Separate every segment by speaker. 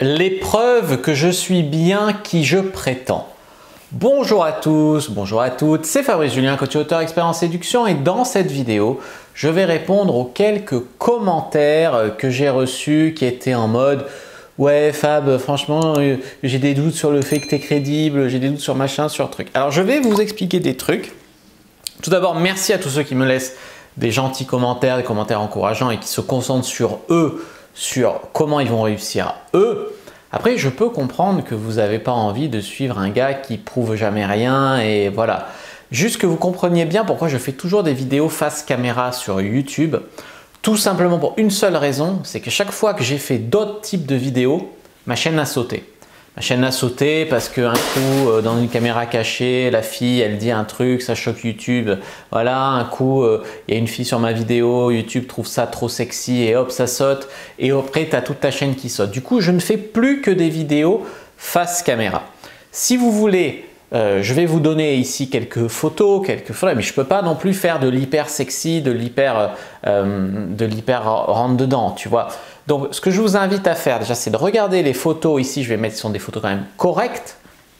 Speaker 1: Les preuves que je suis bien qui je prétends. Bonjour à tous, bonjour à toutes, c'est Fabrice Julien, coach et auteur expert en séduction, et dans cette vidéo, je vais répondre aux quelques commentaires que j'ai reçus qui étaient en mode « Ouais Fab, franchement, j'ai des doutes sur le fait que tu es crédible, j'ai des doutes sur machin, sur truc. » Alors je vais vous expliquer des trucs. Tout d'abord, merci à tous ceux qui me laissent des gentils commentaires, des commentaires encourageants et qui se concentrent sur eux, sur comment ils vont réussir eux. Après, je peux comprendre que vous n'avez pas envie de suivre un gars qui prouve jamais rien et voilà. Juste que vous compreniez bien pourquoi je fais toujours des vidéos face caméra sur YouTube. Tout simplement pour une seule raison, c'est que chaque fois que j'ai fait d'autres types de vidéos, ma chaîne a sauté. Ma chaîne a sauté parce qu'un coup, dans une caméra cachée, la fille, elle dit un truc, ça choque YouTube. Voilà, un coup, il y a une fille sur ma vidéo, YouTube trouve ça trop sexy et hop, ça saute. Et après, tu as toute ta chaîne qui saute. Du coup, je ne fais plus que des vidéos face caméra. Si vous voulez, je vais vous donner ici quelques photos, mais je ne peux pas non plus faire de l'hyper sexy, de l'hyper rentre dedans, tu vois. Donc, ce que je vous invite à faire déjà, c'est de regarder les photos. Ici, je vais mettre, ce sont des photos quand même correctes,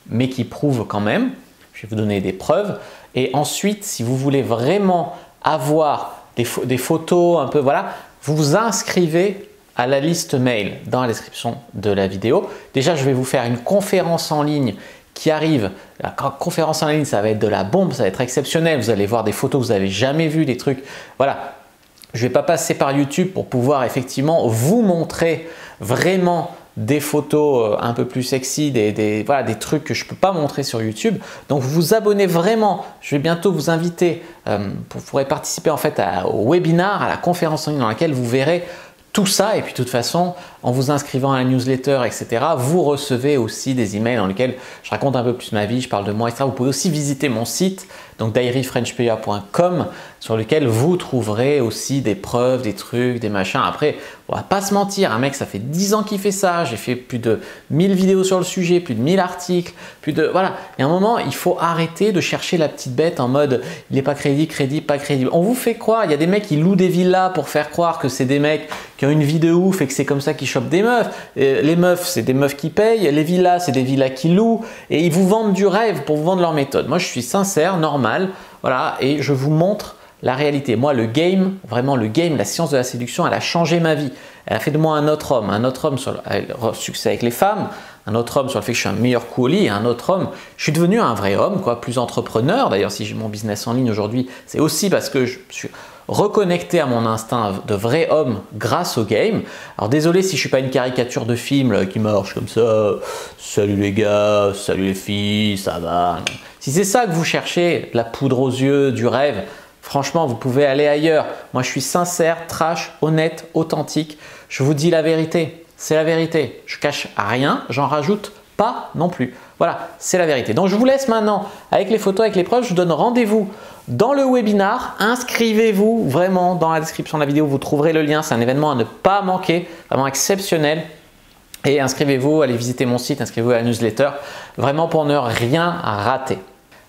Speaker 1: mais qui prouvent quand même. Je vais vous donner des preuves. Et ensuite, si vous voulez vraiment avoir des photos un peu, voilà, vous vous inscrivez à la liste mail dans la description de la vidéo. Déjà, je vais vous faire une conférence en ligne qui arrive. La conférence en ligne, ça va être de la bombe, ça va être exceptionnel. Vous allez voir des photos que vous n'avez jamais vues, des trucs. Voilà. Je ne vais pas passer par YouTube pour pouvoir effectivement vous montrer vraiment des photos un peu plus sexy, voilà, des trucs que je ne peux pas montrer sur YouTube. Donc vous vous abonnez vraiment. Je vais bientôt vous inviter pour pouvoir participer en fait au webinar, à la conférence en ligne dans laquelle vous verrez tout ça. Et puis de toute façon, en vous inscrivant à la newsletter, etc., vous recevez aussi des emails dans lesquels je raconte un peu plus ma vie, je parle de moi, etc. Vous pouvez aussi visiter mon site, donc dairyfrenchplayer.com, sur lequel vous trouverez aussi des preuves, des trucs, des machins. Après, on va pas se mentir, un mec, ça fait 10 ans qu'il fait ça, j'ai fait plus de 1000 vidéos sur le sujet, plus de 1000 articles, voilà. Et à un moment, il faut arrêter de chercher la petite bête en mode il n'est pas crédible, pas crédible. On vous fait croire, il y a des mecs qui louent des villas pour faire croire que c'est des mecs qui ont une vie de ouf et que c'est comme ça qu'ils chopent des meufs. Et les meufs, c'est des meufs qui payent, les villas, c'est des villas qui louent et ils vous vendent du rêve pour vous vendre leur méthode. Moi, je suis sincère, normal, voilà, et je vous montre la réalité. Moi, le game, vraiment le game, la science de la séduction, elle a changé ma vie. Elle a fait de moi un autre homme sur le succès avec les femmes, un autre homme sur le fait que je suis un meilleur coup au lit, un autre homme, je suis devenu un vrai homme, quoi, plus entrepreneur. D'ailleurs, si j'ai mon business en ligne aujourd'hui, c'est aussi parce que je suis reconnecté à mon instinct de vrai homme grâce au game. Alors désolé si je suis pas une caricature de film là, qui marche comme ça, salut les gars, salut les filles, ça va. Si c'est ça que vous cherchez, la poudre aux yeux, du rêve, franchement, vous pouvez aller ailleurs. Moi, je suis sincère, trash, honnête, authentique. Je vous dis la vérité. C'est la vérité. Je cache rien, j'en rajoute pas non plus. Voilà, c'est la vérité. Donc, je vous laisse maintenant avec les photos, avec les preuves. Je vous donne rendez-vous dans le webinar. Inscrivez-vous vraiment dans la description de la vidéo. Vous trouverez le lien. C'est un événement à ne pas manquer, vraiment exceptionnel. Et inscrivez-vous, allez visiter mon site, inscrivez-vous à la newsletter, vraiment pour ne rien rater.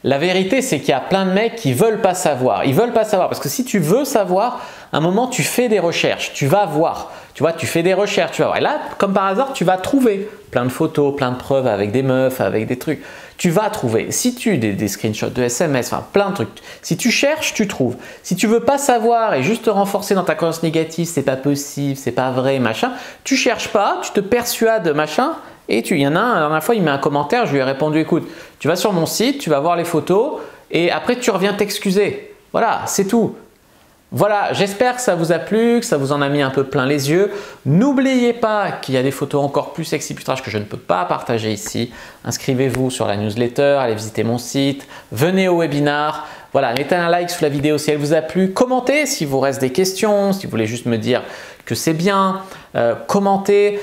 Speaker 1: La vérité, c'est qu'il y a plein de mecs qui veulent pas savoir. Ils veulent pas savoir parce que si tu veux savoir, à un moment, tu fais des recherches, tu vas voir. Tu vois, tu fais des recherches, tu vas voir. Et là, comme par hasard, tu vas trouver plein de photos, plein de preuves avec des meufs, avec des trucs. Tu vas trouver. Si tu des screenshots de SMS, enfin plein de trucs. Si tu cherches, tu trouves. Si tu veux pas savoir et juste te renforcer dans ta croyance négative, c'est pas possible, c'est pas vrai, machin, tu cherches pas, tu te persuades, machin. Et il y en a un, la dernière fois, il met un commentaire, je lui ai répondu, écoute, tu vas sur mon site, tu vas voir les photos et après tu reviens t'excuser. Voilà, c'est tout. Voilà, j'espère que ça vous a plu, que ça vous en a mis un peu plein les yeux. N'oubliez pas qu'il y a des photos encore plus sexy, plus trash que je ne peux pas partager ici. Inscrivez-vous sur la newsletter, allez visiter mon site, venez au webinar. Voilà, mettez un like sous la vidéo si elle vous a plu. Commentez si vous reste des questions, si vous voulez juste me dire que c'est bien. Commentez.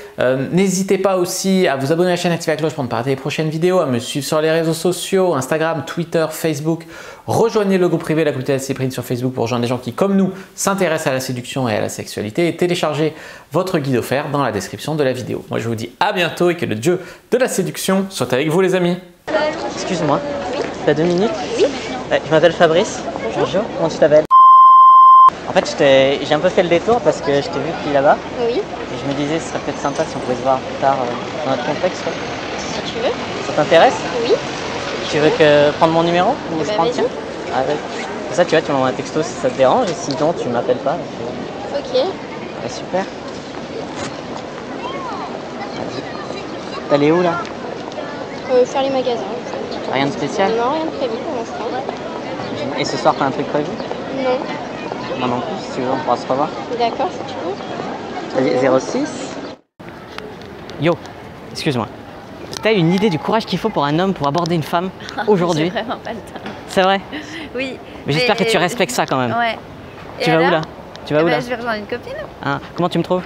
Speaker 1: N'hésitez pas aussi à vous abonner à la chaîne, activer la cloche pour ne pas rater les prochaines vidéos, à me suivre sur les réseaux sociaux, Instagram, Twitter, Facebook. Rejoignez le groupe privé La Communauté de la Cyprine sur Facebook pour rejoindre des gens qui, comme nous, s'intéressent à la séduction et à la sexualité. Et téléchargez votre guide offert dans la description de la vidéo. Moi, je vous dis à bientôt et que le dieu de la séduction soit avec vous les amis.
Speaker 2: Excuse-moi, tu as 2 minutes? Oui. Je m'appelle Fabrice. Bonjour. Comment tu t'appelles? En fait, j'ai un peu fait le détour parce que je t'ai vu depuis là-bas.
Speaker 3: Oui.
Speaker 2: Et je je me disais, ce serait peut-être sympa si on pouvait se voir plus tard dans notre contexte. Quoi.
Speaker 3: Si tu veux.
Speaker 2: Ça t'intéresse?
Speaker 3: Oui.
Speaker 2: Tu veux que prendre mon numéro ou je prends le
Speaker 3: vas-y.
Speaker 2: tien? Ah, ouais. Ça, tu vois, tu m'envoies un texto si ça te dérange, et sinon, tu m'appelles pas.
Speaker 3: Ok.
Speaker 2: Ah, super. T'allais où là?
Speaker 3: Faire les magasins.
Speaker 2: Rien de spécial?
Speaker 3: Non, rien de prévu pour l'instant.
Speaker 2: Et ce soir, t'as un truc prévu?
Speaker 3: Non.
Speaker 2: Moi non plus, si tu veux, on pourra se revoir.
Speaker 3: D'accord, si tu veux.
Speaker 2: Vas-y, 06. Yo, excuse-moi. T'as une idée du courage qu'il faut pour un homme pour aborder une femme aujourd'hui?
Speaker 4: J'ai vraiment pas le temps.
Speaker 2: C'est vrai?
Speaker 4: Oui.
Speaker 2: Mais j'espère que tu respectes ça quand même.
Speaker 4: Ouais.
Speaker 2: Tu vas où là? Tu vas où là?
Speaker 4: Je vais rejoindre une copine.
Speaker 2: Hein, comment tu me trouves?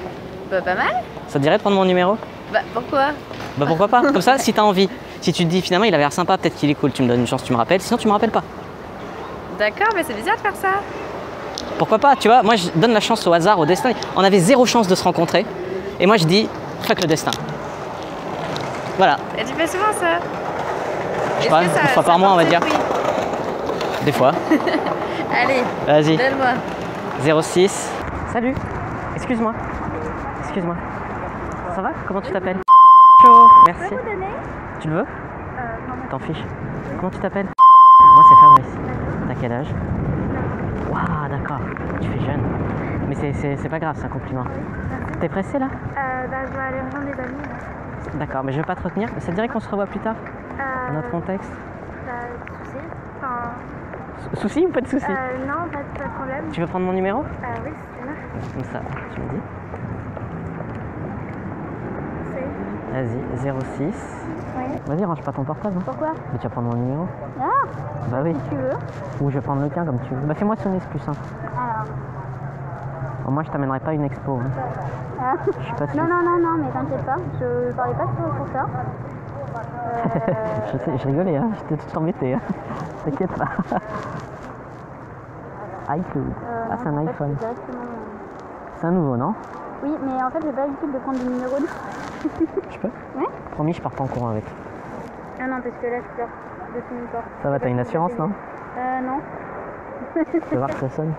Speaker 4: Bah, pas mal.
Speaker 2: Ça te dirait de prendre mon numéro?
Speaker 4: Bah, pourquoi?
Speaker 2: Bah pourquoi pas? Comme ça, si t'as envie. Si tu te dis finalement il a l'air sympa, peut-être qu'il est cool, tu me donnes une chance, tu me rappelles. Sinon tu me rappelles pas.
Speaker 4: D'accord, mais c'est bizarre de faire ça.
Speaker 2: Pourquoi pas? Tu vois, moi je donne la chance au hasard, au destin. On avait 0 chance de se rencontrer. Et moi je dis, fuck le destin. Voilà.
Speaker 4: Et tu fais souvent ça?
Speaker 2: Je sais pas, une fois par mois on va dire. Des fois.
Speaker 4: Allez,
Speaker 2: vas-y.
Speaker 4: donne-moi.
Speaker 2: 06. Salut. Excuse-moi. Excuse-moi. Ça va? Comment tu t'appelles? Chaud. Merci. Tu le veux? T'en fiches. Comment tu t'appelles? Moi c'est Fabrice. T'as quel âge? Waouh, d'accord. Tu fais jeune. Mais c'est pas grave, c'est un compliment. T'es pressé là?
Speaker 5: Je vais aller rejoindre des amis.
Speaker 2: D'accord, mais je vais pas te retenir. Ça te dirait qu'on se revoit plus tard? Dans notre contexte?
Speaker 5: Souci? Enfin...
Speaker 2: Souci ou pas de souci?
Speaker 5: Non, pas de problème.
Speaker 2: Tu veux prendre mon numéro?
Speaker 5: Oui, si tu veux.
Speaker 2: Comme ça, tu me dis.
Speaker 5: C'est...
Speaker 2: Vas-y, 06.
Speaker 5: Oui.
Speaker 2: Vas-y, range pas ton portable. Hein.
Speaker 5: Pourquoi?
Speaker 2: Mais tu vas prendre mon numéro.
Speaker 5: Ah!
Speaker 2: Bah oui.
Speaker 5: Si tu veux.
Speaker 2: Ou je vais prendre le tien comme tu veux. Bah fais-moi sonner, c'est plus simple.
Speaker 5: Alors...
Speaker 2: Au moins je t'amènerai pas une expo. Hein.
Speaker 5: Ah.
Speaker 2: Je suis pas sûr.
Speaker 5: Non, mais t'inquiète pas. Je parlais pas pour ça.
Speaker 2: Je sais, je rigolais, hein. Je t'ai tout embêté. Hein. T'inquiète pas. iCloud. Ah, c'est un iPhone. C'est un nouveau, non?
Speaker 5: Oui, mais en fait, j'ai pas l'habitude de prendre des numéros.
Speaker 2: Je peux?
Speaker 5: Ouais.
Speaker 2: Promis, je pars pas en courant avec.
Speaker 5: Ah non, parce que là, je sors de tout mon corps.
Speaker 2: Ça va, t'as une assurance, non?
Speaker 5: Non.
Speaker 2: Tu vas voir que ça sonne.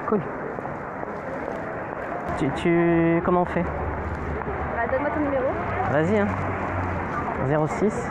Speaker 2: Cool. Comment on fait?
Speaker 5: Donne-moi ton numéro.
Speaker 2: Vas-y, hein. 06.